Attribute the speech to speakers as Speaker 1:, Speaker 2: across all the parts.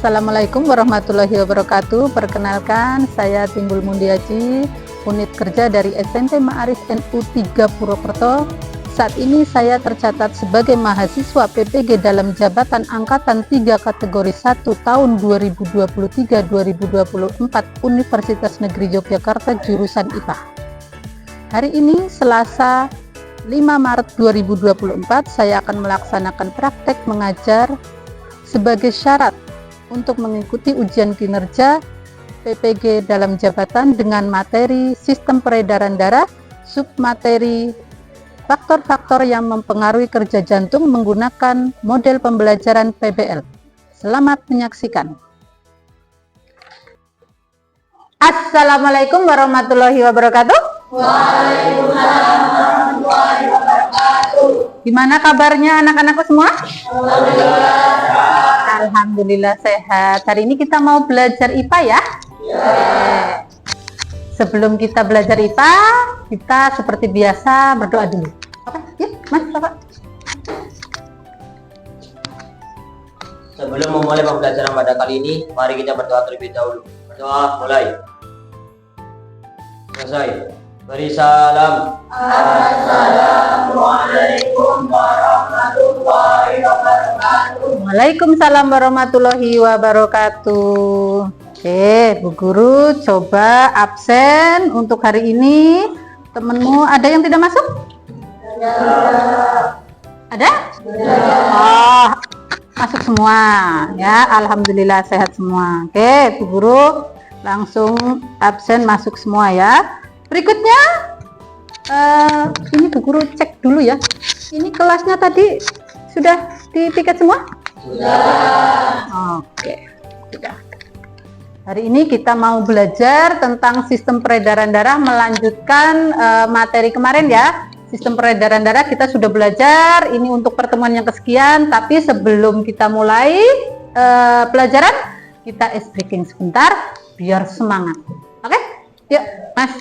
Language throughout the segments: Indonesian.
Speaker 1: Assalamualaikum warahmatullahi wabarakatuh. Perkenalkan, saya Timbul Mundiaji, unit kerja dari SMP Ma'arif NU 3 Purwokerto. Saat ini saya tercatat sebagai mahasiswa PPG dalam jabatan Angkatan 3 kategori 1 tahun 2023-2024 Universitas Negeri Yogyakarta jurusan IPA. Hari ini Selasa 5 Maret 2024 saya akan melaksanakan praktek mengajar sebagai syarat untuk mengikuti ujian kinerja PPG dalam jabatan dengan materi sistem peredaran darah, submateri faktor-faktor yang mempengaruhi kerja jantung menggunakan model pembelajaran PBL. Selamat menyaksikan. Assalamualaikum warahmatullahi wabarakatuh.
Speaker 2: Waalaikumsalam warahmatullahi wabarakatuh.
Speaker 1: Gimana kabarnya anak-anakku semua? Alhamdulillah sehat. Hari ini kita mau belajar IPA ya?
Speaker 2: Ya.
Speaker 1: Sebelum kita belajar IPA, kita seperti biasa berdoa dulu. Oke, yuk Mas, Bapak.
Speaker 2: Sebelum memulai pembelajaran pada kali ini, mari kita berdoa terlebih dahulu. Berdoa mulai. Selesai. Beri salam. Assalamualaikum warahmatullahi wabarakatuh.
Speaker 1: Waalaikumsalam warahmatullahi wabarakatuh. Oke, Bu Guru coba absen untuk hari ini. Temenmu ada yang tidak masuk? Ada? Oh, masuk semua ya. Alhamdulillah sehat semua. Oke, Bu Guru langsung absen masuk semua ya. Berikutnya ini Bu Guru cek dulu ya. Ini kelasnya tadi sudah dipiket semua?
Speaker 2: Sudah.
Speaker 1: Oke, sudah. Hari ini kita mau belajar tentang sistem peredaran darah, melanjutkan materi kemarin ya. Sistem peredaran darah kita sudah belajar, ini untuk pertemuan yang kesekian. Tapi sebelum kita mulai pelajaran, kita ice breaking sebentar biar semangat. Oke? Yuk, Mas.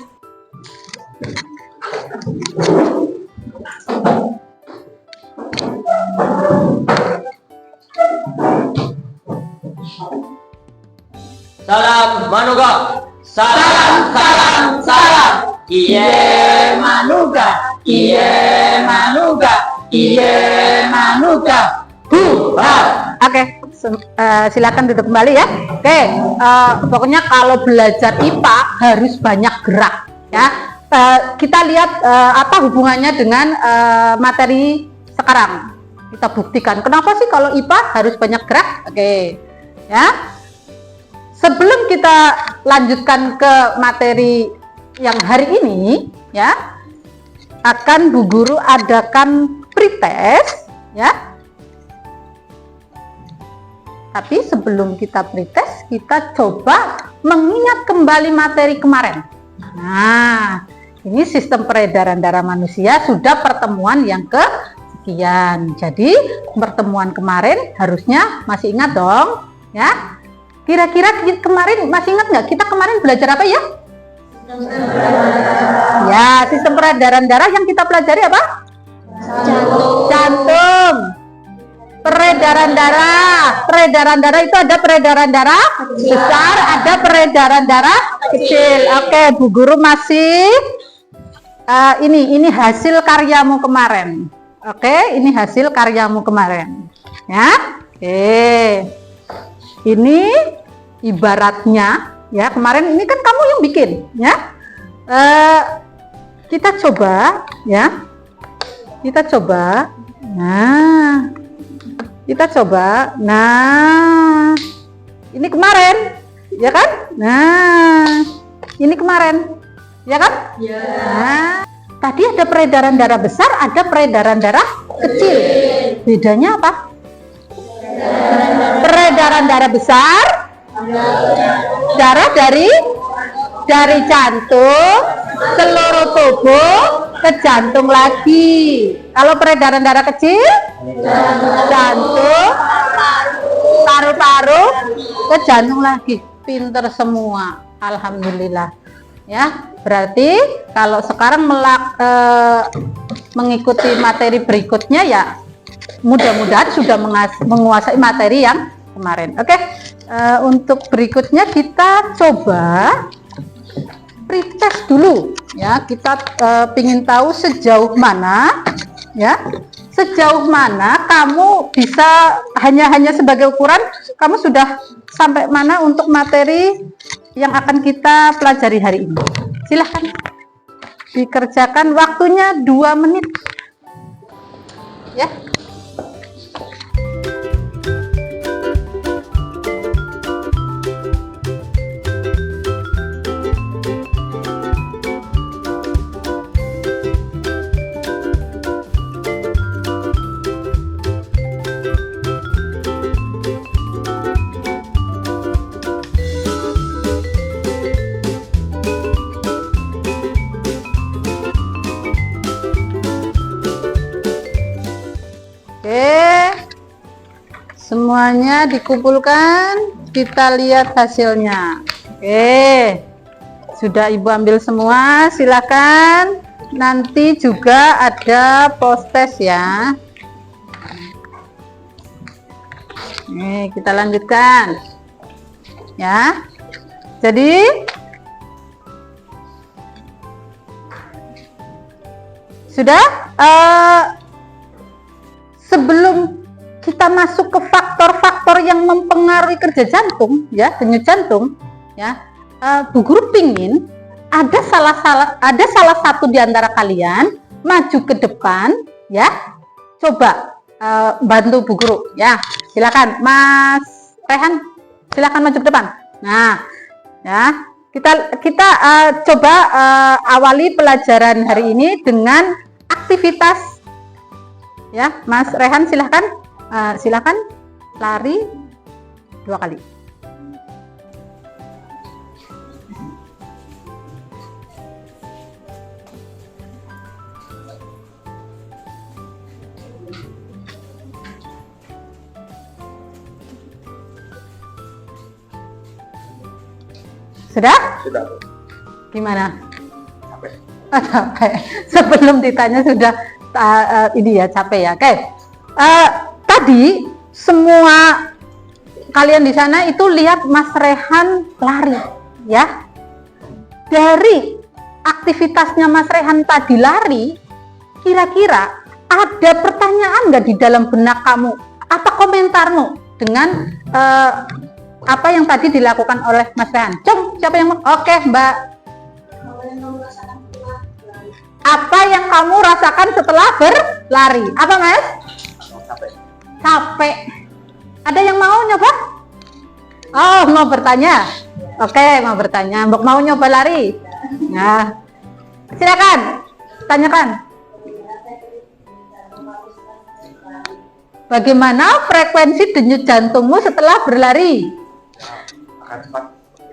Speaker 2: Salam Manuga. Salam. Iye Manuga. Bubar.
Speaker 1: Oke, silakan duduk kembali ya. Oke, pokoknya kalau belajar IPA harus banyak gerak ya. Kita lihat apa hubungannya dengan materi sekarang. Kita buktikan kenapa sih kalau IPA harus banyak gerak. Oke, ya. Sebelum kita lanjutkan ke materi yang hari ini, ya, akan Bu Guru adakan pretest, ya. Tapi sebelum kita pretest, kita coba mengingat kembali materi kemarin. Nah, ini sistem peredaran darah manusia sudah pertemuan yang kesekian. Jadi pertemuan kemarin harusnya masih ingat dong, ya. Kira-kira kemarin masih ingat nggak? Kita kemarin belajar apa ya? Ya, sistem peredaran darah yang kita pelajari apa? Jantung. Peredaran darah. Peredaran darah itu ada peredaran darah besar, ada peredaran darah kecil. Oke, Bu Guru masih ini hasil karyamu kemarin. Oke, ini hasil karyamu kemarin. Ya. Oke. Ini ibaratnya ya, kemarin ini kan kamu yang bikin ya. Kita coba ya. Kita coba. Nah, ini kemarin ya kan? Nah, ini kemarin ya kan?
Speaker 2: Ya.
Speaker 1: Nah, tadi ada peredaran darah besar, ada peredaran darah kecil. Bedanya apa? Peredaran darah besar, darah dari jantung seluruh tubuh ke jantung lagi. Kalau peredaran darah kecil, jantung, paru-paru ke jantung lagi. Pinter semua, alhamdulillah. Ya, berarti kalau sekarang mengikuti materi berikutnya ya mudah-mudahan sudah menguasai materi yang kemarin. Oke, Untuk berikutnya kita coba pretest dulu ya. Kita ingin tahu sejauh mana ya, sejauh mana kamu bisa hanya sebagai ukuran kamu sudah sampai mana untuk materi yang akan kita pelajari hari ini. Silahkan dikerjakan, waktunya 2 menit ya. Semuanya dikumpulkan, kita lihat hasilnya. Oke, sudah Ibu ambil semua, silakan. Nanti juga ada post test ya. Nih, kita lanjutkan ya. Jadi sudah, sebelum kita masuk ke faktor-faktor yang mempengaruhi kerja jantung ya, denyut jantung ya, Bu Guru pingin ada salah satu di antara kalian maju ke depan ya, coba bantu Bu Guru ya. Silakan Mas Rehan, silakan maju ke depan. Nah ya, kita coba awali pelajaran hari ini dengan aktivitas ya. Mas Rehan silakan. Silakan lari 2 kali. Sudah?
Speaker 2: Sudah.
Speaker 1: Gimana?
Speaker 2: Capek.
Speaker 1: Capek. Sebelum ditanya sudah ini ya, capek ya. Oke. Tadi semua kalian di sana itu lihat Mas Rehan lari ya. Dari aktivitasnya Mas Rehan tadi lari, kira-kira ada pertanyaan nggak di dalam benak kamu? Apa komentarmu dengan apa yang tadi dilakukan oleh Mas Rehan? Siapa yang oke, Mbak? Apa yang kamu rasakan setelah berlari? Apa, Mas? Capek. Ada yang mau nyoba? Oh, mau bertanya? Oke, mau bertanya. Mau nyoba lari? Nah, silakan. Tanyakan. Bagaimana frekuensi denyut jantungmu setelah berlari?
Speaker 2: Akan cepat.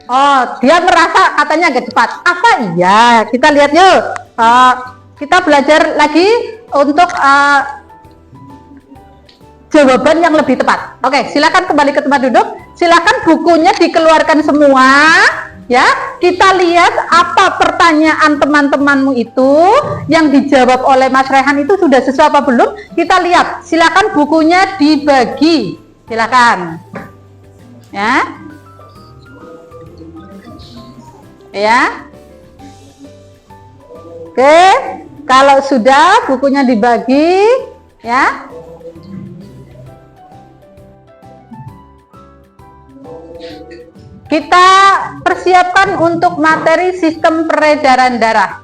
Speaker 1: Oh, dia merasa katanya agak cepat. Apa iya? Kita lihat yuk. Kita belajar lagi untuk jawaban yang lebih tepat. Oke, silakan kembali ke tempat duduk. Silakan bukunya dikeluarkan semua, ya. Kita lihat apa pertanyaan teman-temanmu itu yang dijawab oleh Mas Rehan itu sudah sesuai apa belum? Kita lihat. Silakan bukunya dibagi. Silakan. Ya. Ya. Oke, kalau sudah bukunya dibagi, ya. Kita persiapkan untuk materi sistem peredaran darah.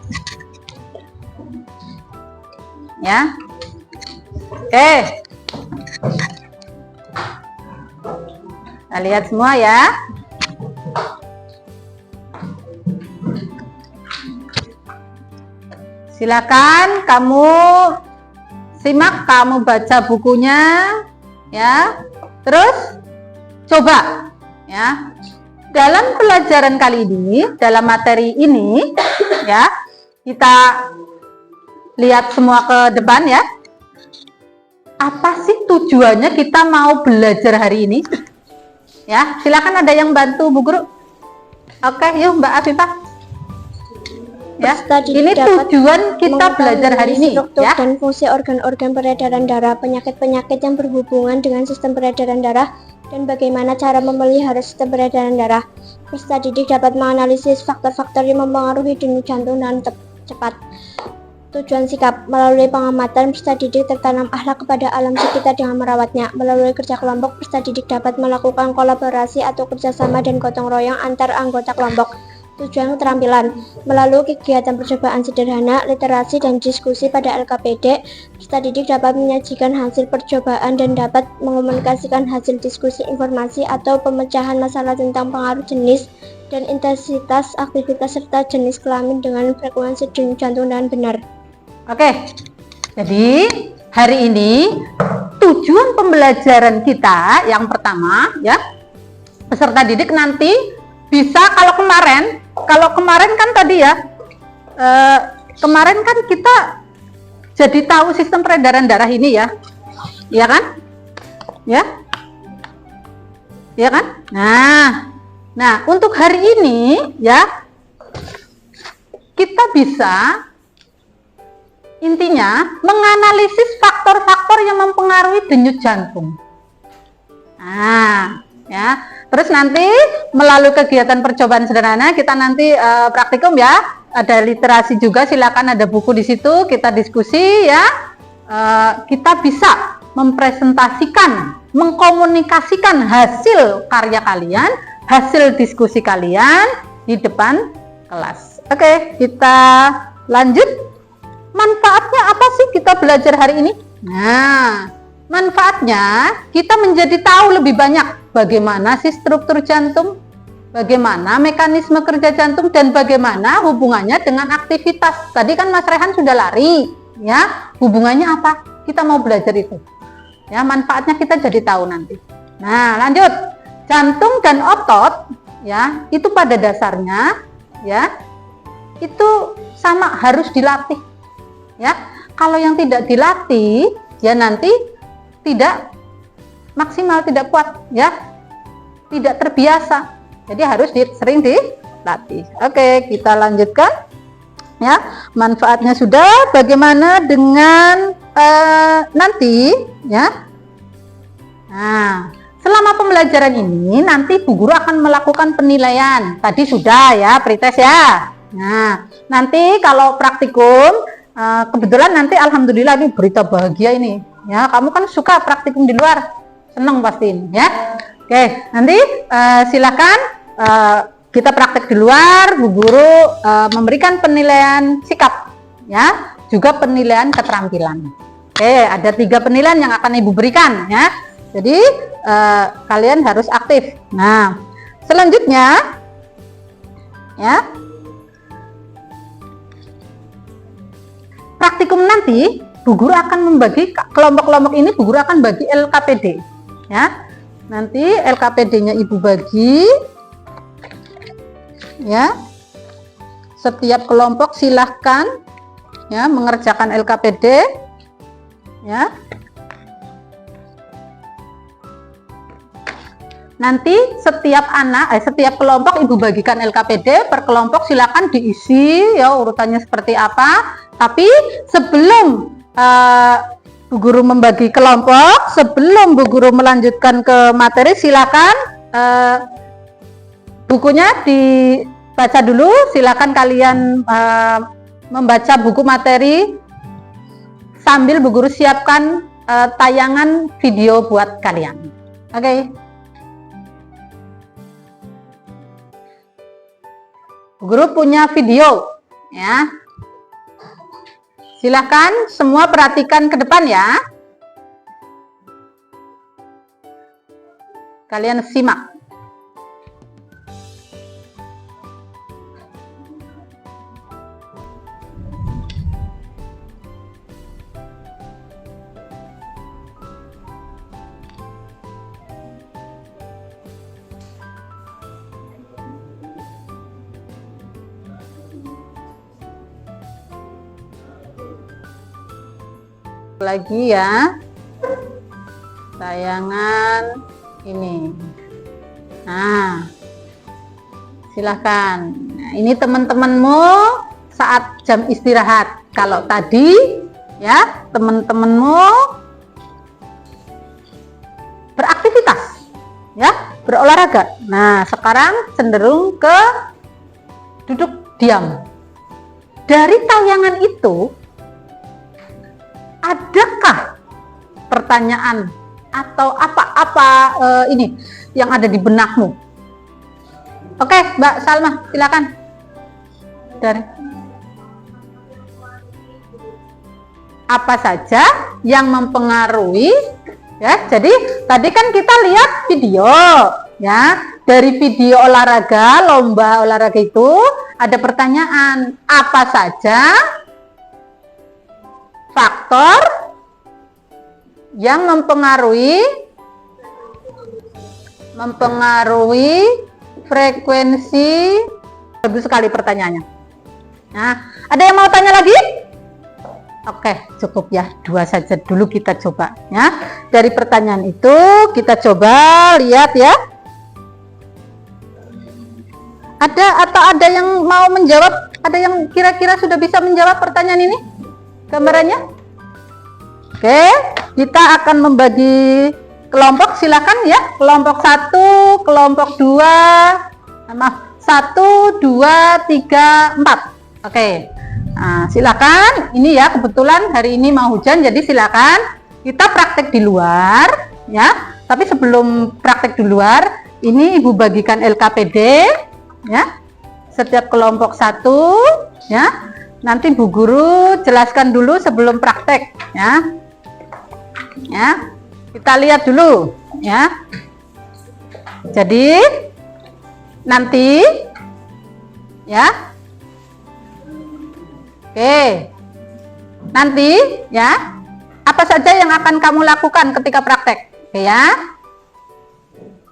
Speaker 1: Ya. Oke. Kita lihat semua ya. Silakan kamu simak, kamu baca bukunya ya. Terus coba ya. Dalam pelajaran kali ini, dalam materi ini, ya, kita lihat semua ke depan ya. Apa sih tujuannya kita mau belajar hari ini? Ya, silakan ada yang bantu Bu Guru. Oke, yuk Mbak Afifah. Ya, ini tujuan kita belajar hari ini.
Speaker 3: Struktur
Speaker 1: ya.
Speaker 3: Dan fungsi organ-organ peredaran darah, penyakit-penyakit yang berhubungan dengan sistem peredaran darah, dan bagaimana cara memelihara sistem peredaran darah. Peserta didik dapat menganalisis faktor-faktor yang mempengaruhi denyut jantung dengan cepat. Tujuan sikap: melalui pengamatan, peserta didik tertanam akhlak kepada alam sekitar dengan merawatnya. Melalui kerja kelompok, peserta didik dapat melakukan kolaborasi atau kerjasama dan gotong royong antar anggota kelompok. Tujuan keterampilan: melalui kegiatan percobaan sederhana, literasi, dan diskusi pada LKPD, peserta didik dapat menyajikan hasil percobaan dan dapat mengomunikasikan hasil diskusi, informasi, atau pemecahan masalah tentang pengaruh jenis dan intensitas aktivitas serta jenis kelamin dengan frekuensi denyut jantung dengan benar.
Speaker 1: Oke, jadi hari ini tujuan pembelajaran kita yang pertama ya, peserta didik nanti bisa kalau kemarin kan tadi ya, kemarin kan kita jadi tahu sistem peredaran darah ini ya, ya kan? Ya kan? Nah untuk hari ini ya, kita bisa intinya menganalisis faktor-faktor yang mempengaruhi denyut jantung. Ya. Terus nanti melalui kegiatan percobaan sederhana kita nanti praktikum ya. Ada literasi juga, silakan ada buku di situ, kita diskusi ya. Kita bisa mempresentasikan, mengkomunikasikan hasil karya kalian, hasil diskusi kalian di depan kelas. Oke, kita lanjut. Manfaatnya apa sih kita belajar hari ini? Nah, manfaatnya kita menjadi tahu lebih banyak bagaimana sih struktur jantung, bagaimana mekanisme kerja jantung, dan bagaimana hubungannya dengan aktivitas. Tadi kan Mas Rehan sudah lari, ya. Hubungannya apa? Kita mau belajar itu. Ya, manfaatnya kita jadi tahu nanti. Nah, lanjut. Jantung dan otot, ya, itu pada dasarnya, ya, itu sama, harus dilatih. Ya, kalau yang tidak dilatih, ya nanti tidak maksimal, tidak kuat, ya, tidak terbiasa. Jadi harus sering dilatih. Oke, kita lanjutkan. Ya, manfaatnya sudah. Bagaimana dengan nanti, ya? Nah, selama pembelajaran ini nanti Bu Guru akan melakukan penilaian. Tadi sudah ya, pretest ya. Nah, nanti kalau praktikum, kebetulan nanti alhamdulillah ini berita bahagia ini ya, kamu kan suka praktikum di luar, seneng pastiin ya. Oke, nanti silakan kita praktek di luar, Bu Guru memberikan penilaian sikap ya, juga penilaian keterampilan. Oke, ada 3 penilaian yang akan Ibu berikan ya, jadi kalian harus aktif. Nah, selanjutnya ya, praktikum nanti Bu Guru akan membagi kelompok-kelompok ini, Bu Guru akan bagi LKPD ya. Nanti LKPD-nya Ibu bagi ya. Setiap kelompok silahkan ya mengerjakan LKPD ya. Nanti setiap kelompok Ibu bagikan LKPD per kelompok, silakan diisi ya urutannya seperti apa. Tapi sebelum Bu Guru membagi kelompok, sebelum Bu Guru melanjutkan ke materi, silakan bukunya dibaca dulu. Silakan kalian membaca buku materi sambil Bu Guru siapkan tayangan video buat kalian. Oke. Bu Guru punya video ya. Silahkan semua perhatikan ke depan ya. Kalian simak. Lagi ya tayangan ini. Nah, silahkan. Nah, ini teman-temanmu saat jam istirahat. Kalau tadi ya teman-temanmu beraktivitas ya, berolahraga. Nah, sekarang cenderung ke duduk diam. Dari tayangan itu, adakah pertanyaan atau apa-apa ini yang ada di benakmu? Oke, Mbak Salma, silakan. Dari apa saja yang mempengaruhi, ya? Jadi tadi kan kita lihat video, ya. Dari video olahraga, lomba olahraga itu ada pertanyaan, apa saja faktor yang mempengaruhi frekuensi. Bagus sekali pertanyaannya. Nah, ada yang mau tanya lagi? Oke, cukup ya, 2 saja dulu kita coba ya. Dari pertanyaan itu kita coba lihat ya. Ada yang mau menjawab? Ada yang kira-kira sudah bisa menjawab pertanyaan ini? Gambarannya? Oke, kita akan membagi kelompok, silakan ya. Kelompok 1, kelompok 2, maaf, 1, 2, 3, 4. Oke. Nah, silakan. Ini ya, kebetulan hari ini mau hujan, jadi silakan kita praktek di luar ya. Tapi sebelum praktek di luar, ini Ibu bagikan LKPD ya. Setiap kelompok 1 ya. Nanti Bu Guru jelaskan dulu sebelum praktek ya. Ya. Kita lihat dulu ya. Jadi nanti ya. Oke. Nanti ya, apa saja yang akan kamu lakukan ketika praktek? Oke ya.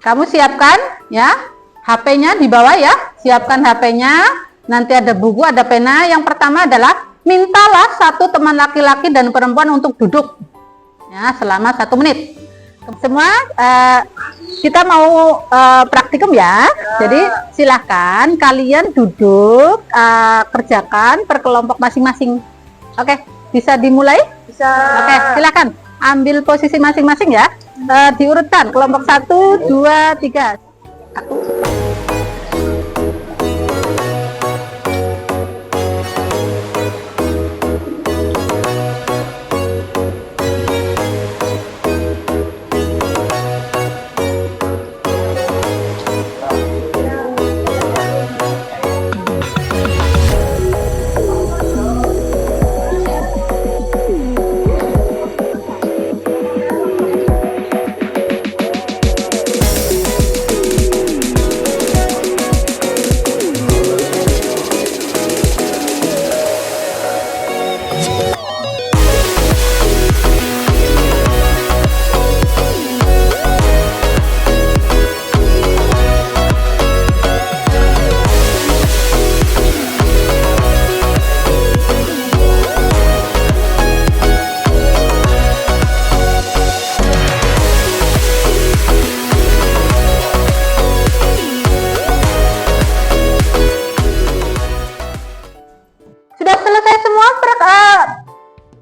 Speaker 1: Kamu siapkan ya, HP-nya di bawah ya. Siapkan HP-nya. Nanti ada buku, ada pena. Yang pertama adalah mintalah 1 teman laki-laki dan perempuan untuk duduk ya selama 1 menit. Semua kita mau praktikum ya. Jadi silahkan kalian duduk, kerjakan per kelompok masing-masing. Oke, bisa dimulai? Bisa. Oke, silahkan ambil posisi masing-masing ya. Diurutkan kelompok 1, 2, 3.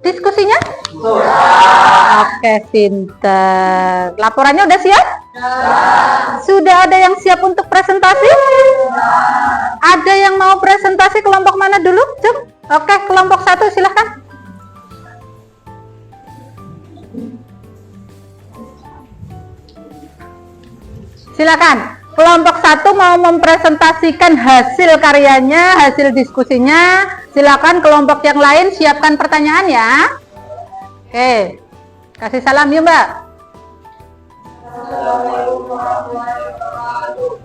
Speaker 1: Diskusinya? Oke, pinter. Laporannya udah siap? Sudah ada yang siap untuk presentasi? Ada yang mau presentasi kelompok mana dulu? Cuk. Oke, kelompok 1 silahkan. Silakan. Kelompok 1 mau mempresentasikan hasil karyanya, hasil diskusinya. Silakan kelompok yang lain siapkan pertanyaan ya. Oke. Kasih salam yuk, Mbak.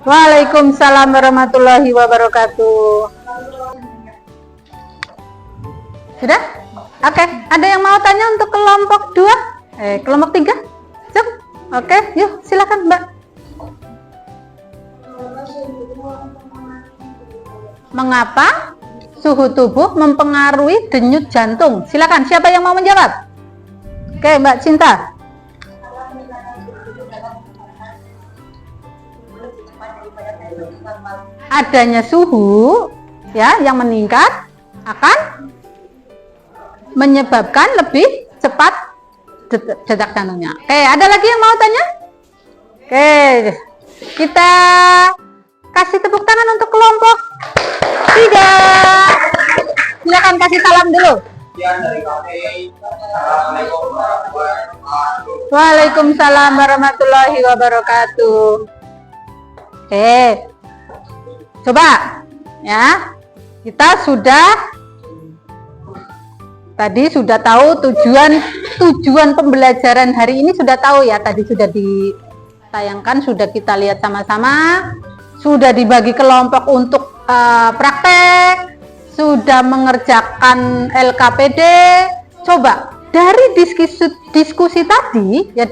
Speaker 1: Waalaikumsalam warahmatullahi wabarakatuh. Sudah? Oke, ada yang mau tanya untuk kelompok 2? Kelompok 3? Cuk. Oke, yuk silakan, Mbak. Mengapa suhu tubuh mempengaruhi denyut jantung? Silakan, siapa yang mau menjawab? Oke, Mbak Cinta. Adanya suhu ya yang meningkat akan menyebabkan lebih cepat detak jantungnya. Oke, ada lagi yang mau tanya? Oke. Kita kasih tepuk tangan untuk kelompok 3. Silakan kasih salam dulu. Waalaikumsalam warahmatullahi wabarakatuh. Oke, coba ya, kita tadi sudah tahu tujuan pembelajaran hari ini, sudah tahu ya, tadi sudah ditayangkan, sudah kita lihat sama-sama, sudah dibagi kelompok untuk praktek, sudah mengerjakan LKPD. Coba dari diskusi tadi ya,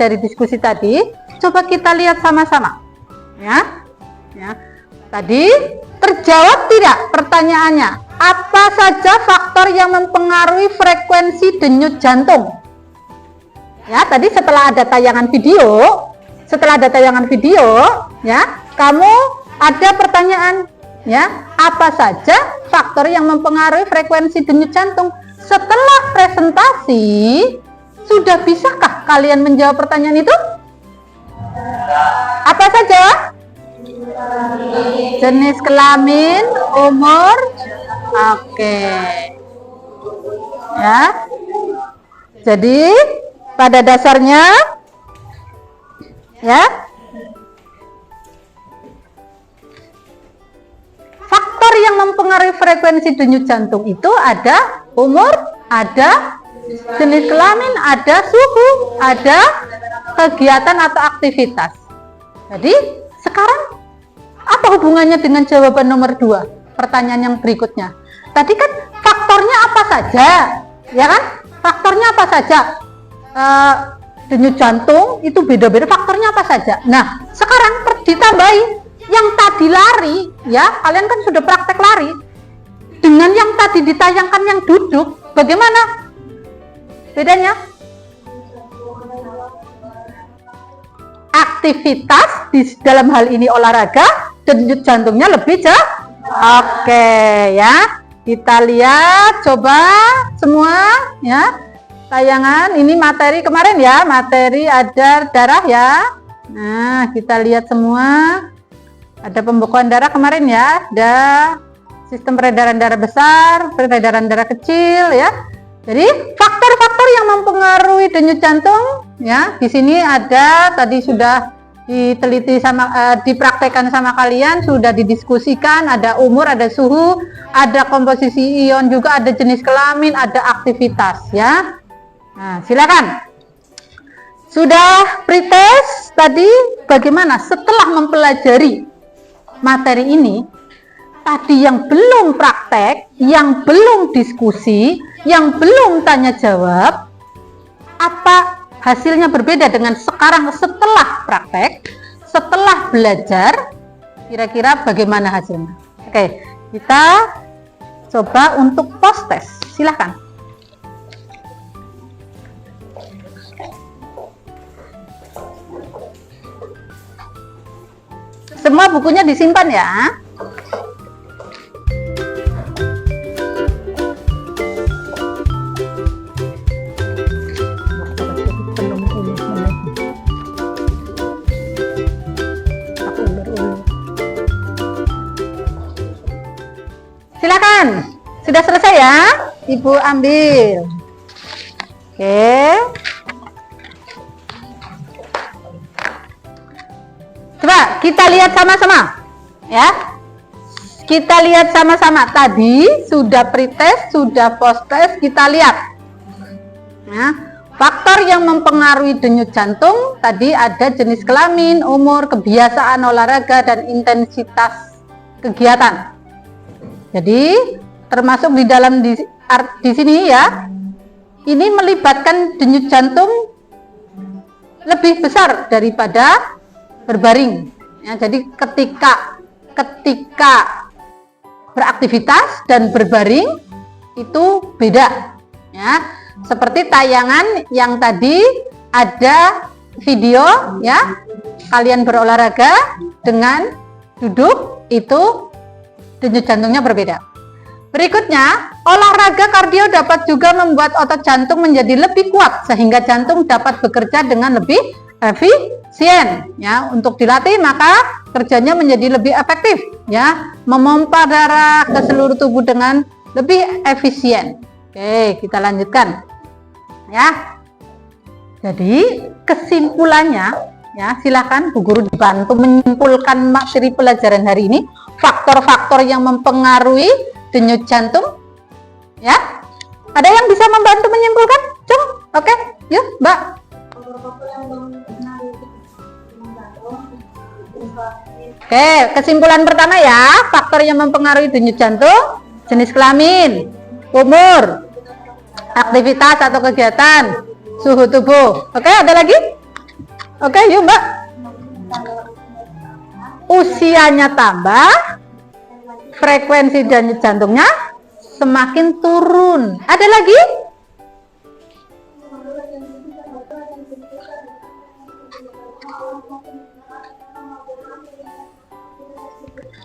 Speaker 1: coba kita lihat sama-sama ya. Tadi terjawab tidak pertanyaannya? Apa saja faktor yang mempengaruhi frekuensi denyut jantung? Ya, tadi setelah ada tayangan video, ya, kamu ada pertanyaan, ya, apa saja faktor yang mempengaruhi frekuensi denyut jantung? Setelah presentasi, sudah bisakah kalian menjawab pertanyaan itu? Apa saja? Jenis kelamin, umur. Oke. Ya. Jadi pada dasarnya ya, faktor yang mempengaruhi frekuensi denyut jantung itu ada umur, ada jenis kelamin, ada suhu, ada kegiatan atau aktivitas. Jadi sekarang apa hubungannya dengan jawaban nomor 2? Pertanyaan yang berikutnya. Tadi kan faktornya apa saja? Ya kan? Faktornya apa saja? Denyut jantung itu beda-beda, faktornya apa saja? Nah, sekarang ditambahi yang tadi lari, ya, kalian kan sudah praktek lari. Dengan yang tadi ditayangkan yang duduk, bagaimana bedanya? Aktivitas di dalam hal ini olahraga, denyut jantungnya lebih cepat. Oke, ya. Kita lihat coba semua ya. Tayangan ini materi kemarin ya, materi ada darah ya. Nah, kita lihat semua. Ada pembekuan darah kemarin ya, ada sistem peredaran darah besar, peredaran darah kecil ya. Jadi faktor-faktor yang mempengaruhi denyut jantung ya, di sini ada, tadi sudah diteliti dipraktekkan sama kalian, sudah didiskusikan, ada umur, ada suhu, ada komposisi ion juga, ada jenis kelamin, ada aktivitas ya. Nah, silakan. Sudah pretest tadi bagaimana setelah mempelajari materi ini? Tadi yang belum praktek, yang belum diskusi, yang belum tanya jawab, apa hasilnya berbeda dengan sekarang setelah praktek, setelah belajar, kira-kira bagaimana hasilnya? Oke, kita coba untuk post test, silahkan. Semua bukunya disimpan ya. Silakan, sudah selesai ya, Ibu ambil. Oke. Coba kita lihat sama-sama, ya. Kita lihat sama-sama. Tadi sudah pretest, sudah post test, kita lihat. Ya. Faktor yang mempengaruhi denyut jantung tadi ada jenis kelamin, umur, kebiasaan olahraga, dan intensitas kegiatan. Jadi termasuk di dalam di sini ya, ini melibatkan denyut jantung lebih besar daripada berbaring. Ya, jadi ketika beraktivitas dan berbaring itu beda. Ya, seperti tayangan yang tadi ada video ya, kalian berolahraga dengan duduk itu denyut jantungnya berbeda. Berikutnya, olahraga kardio dapat juga membuat otot jantung menjadi lebih kuat sehingga jantung dapat bekerja dengan lebih efisien ya. Untuk dilatih maka kerjanya menjadi lebih efektif ya, memompa darah ke seluruh tubuh dengan lebih efisien. Oke, kita lanjutkan ya. Jadi kesimpulannya ya, silakan Bu Guru dibantu menyimpulkan materi pelajaran hari ini, faktor-faktor yang mempengaruhi denyut jantung ya. Ada yang bisa membantu menyimpulkan? Coba. Oke, yuk Mbak. Oke, kesimpulan pertama ya, faktor yang mempengaruhi denyut jantung: jenis kelamin, umur, aktivitas atau kegiatan, suhu tubuh. Oke, ada lagi? Oke, yuk Mbak. Usianya tambah, frekuensi denyut jantungnya semakin turun. Ada lagi?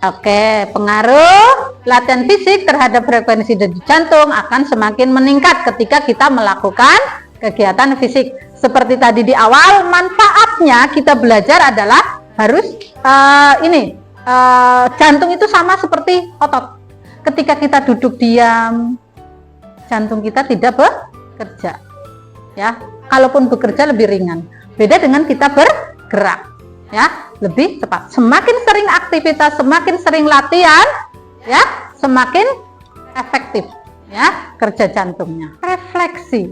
Speaker 1: Oke, pengaruh latihan fisik terhadap frekuensi denyut jantung akan semakin meningkat ketika kita melakukan kegiatan fisik. Seperti tadi di awal, manfaatnya kita belajar adalah harus jantung itu sama seperti otot. Ketika kita duduk diam, jantung kita tidak bekerja. Ya, kalaupun bekerja lebih ringan. Beda dengan kita bergerak. Ya, lebih cepat. Semakin sering aktivitas, semakin sering latihan, ya, semakin efektif ya kerja jantungnya. Refleksi.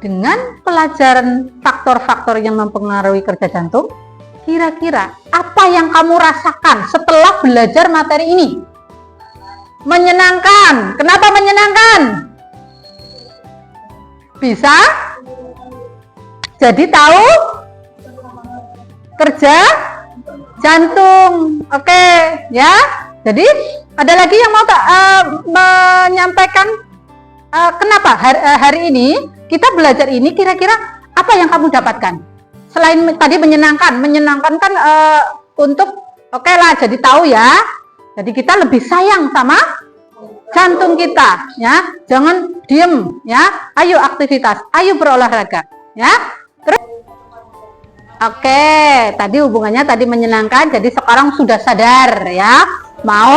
Speaker 1: Dengan pelajaran faktor-faktor yang mempengaruhi kerja jantung, kira-kira apa yang kamu rasakan setelah belajar materi ini? Menyenangkan. Kenapa menyenangkan? Bisa jadi tahu kerja jantung. Oke, ya. Jadi ada lagi yang mau menyampaikan kenapa hari ini kita belajar ini, kira-kira apa yang kamu dapatkan? Selain tadi menyenangkan kan untuk oke lah, jadi tahu ya. Jadi kita lebih sayang sama jantung kita ya. Jangan diem ya. Ayo aktivitas, ayo berolahraga ya. Terus oke, tadi hubungannya tadi menyenangkan, jadi sekarang sudah sadar ya, mau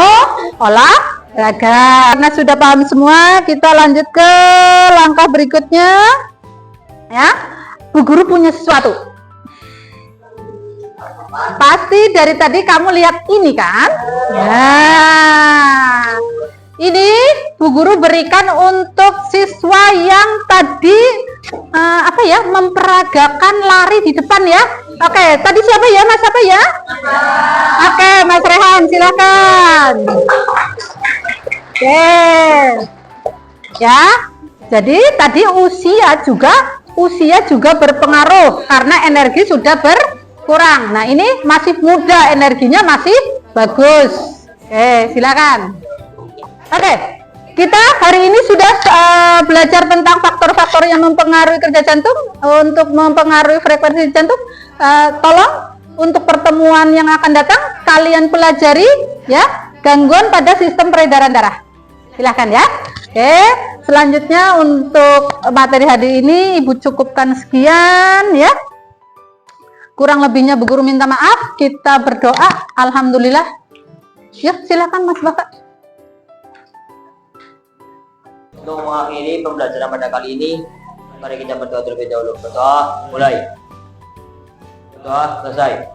Speaker 1: olahraga. Karena sudah paham semua, kita lanjut ke langkah berikutnya ya. Bu Guru punya sesuatu. Pasti dari tadi kamu lihat ini kan? Ya. Ini Bu Guru berikan untuk siswa yang tadi memperagakan lari di depan ya. Oke, tadi siapa ya? Mas apa ya? Oke, Mas Rehan, silakan. Oke. Ya. Jadi tadi usia juga berpengaruh karena energi sudah berkurang. Nah, ini masih muda, energinya masih bagus. Oke, silakan. Oke, kita hari ini sudah belajar tentang faktor-faktor yang mempengaruhi kerja jantung. Untuk mempengaruhi frekuensi jantung, tolong untuk pertemuan yang akan datang kalian pelajari ya gangguan pada sistem peredaran darah. Silahkan ya. Oke, selanjutnya untuk materi hari ini Ibu cukupkan sekian ya. Kurang lebihnya Bu Guru minta maaf. Kita berdoa. Alhamdulillah. Yuk, silakan Mas Bapak.
Speaker 2: Untuk mengakhiri pembelajaran pada kali ini, mari kita berdoa terlebih dahulu. Berdoa mulai. Berdoa selesai.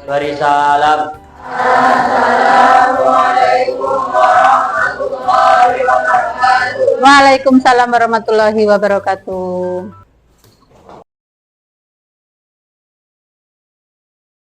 Speaker 2: Beri salam. Assalamualaikum warahmatullahi wabarakatuh.
Speaker 1: Waalaikumsalam warahmatullahi wabarakatuh.